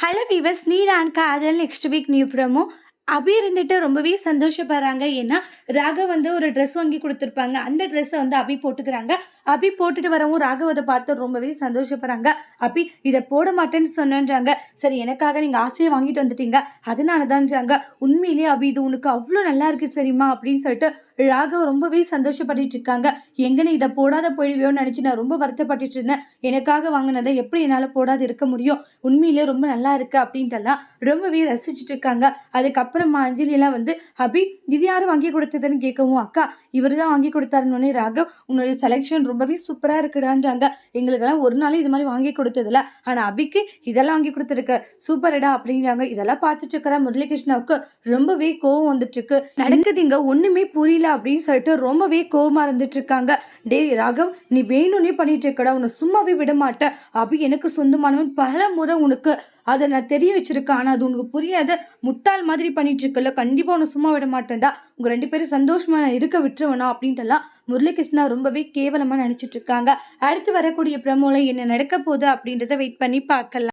Hello viewers, நீதான் காதல் next week new promo. அபி இருந்துட்டு ரொம்பவே சந்தோஷப்படுறாங்க. ஏன்னா ராகவ் வந்து ஒரு ட்ரெஸ் வாங்கி கொடுத்துருப்பாங்க. அந்த ட்ரெஸ்ஸை வந்து அபி போட்டுக்கிறாங்க. அபி போட்டுட்டு வரவும் ராகவ் அதை பார்த்து ரொம்பவே சந்தோஷப்படுறாங்க. அபி இதை போட மாட்டேன்னு சொன்னேன்றாங்க. சரி, எனக்காக நீங்கள் ஆசையை வாங்கிட்டு வந்துட்டீங்க, அதனால தான்றாங்க. உண்மையிலேயே அபி இது உனக்கு அவ்வளோ நல்லா இருக்கு சரிம்மா அப்படின்னு சொல்லிட்டு ராகவ் ரொம்பவே சந்தோஷப்பட்டுட்டு இருக்காங்க. எங்கன்னு இதை போடாத போயிடுவியோன்னு நினச்சி நான் ரொம்ப வருத்தப்பட்டுட்டு இருந்தேன். எனக்காக வாங்கினதை எப்படி என்னால் போடாது இருக்க முடியும், உண்மையிலேயே ரொம்ப நல்லா இருக்கு அப்படின்ட்டுலாம் ரொம்பவே ரசிச்சுட்டு இருக்காங்க. அதுக்கப்புறமா அஞ்சலி எல்லாம் வந்து அபி இது யாரும் வாங்கி கொடுத்ததுன்னு கேட்கவும், அக்கா இவர் தான் வாங்கி கொடுத்தாருன்னு. ராகவ் உன்னுடைய செலெக்ஷன் ரொம்பவே சூப்பராக இருக்குடான்றாங்க. எங்களுக்கெல்லாம் ஒரு நாள் இது மாதிரி வாங்கி கொடுத்ததில்ல, ஆனால் அபிக்கு இதெல்லாம் வாங்கி கொடுத்துருக்கு, சூப்பர்டா அப்படிங்கிறாங்க. இதெல்லாம் பார்த்துட்டு இருக்கிற முரளிகிருஷ்ணாவுக்கு ரொம்பவே கோவம் வந்துட்டு இருக்கு. நடக்குது இங்க ஒண்ணுமே புரியல அப்படின்னு சொல்லிட்டு ரொம்பவே கோவமா இருந்துட்டு இருக்காங்க. டேய் ராகவ், நீ வேணும்னே பண்ணிட்டு இருக்கடா, உன்னை சும்மாவே விட மாட்டேன். அபி எனக்கு சொந்தமானவன், பல முறை உனக்கு அதை நான் தெரிய வச்சிருக்கேன், ஆனால் அது உனக்கு புரியாத முட்டாள் மாதிரி பண்ணிட்டு இருக்கல. கண்டிப்பா உன்னை சும்மா விட மாட்டேன்டா, உங்க ரெண்டு பேரும் சந்தோஷமா நான் இருக்க விட்டுருவேனா அப்படின்ட்டுலாம் முரளிகிருஷ்ணா ரொம்பவே கேவலமா நினைச்சிட்டு இருக்காங்க. அடுத்து வரக்கூடிய பிரமோல என்ன நடக்க போகுது அப்படின்றத வெயிட் பண்ணி பார்க்கலாம்.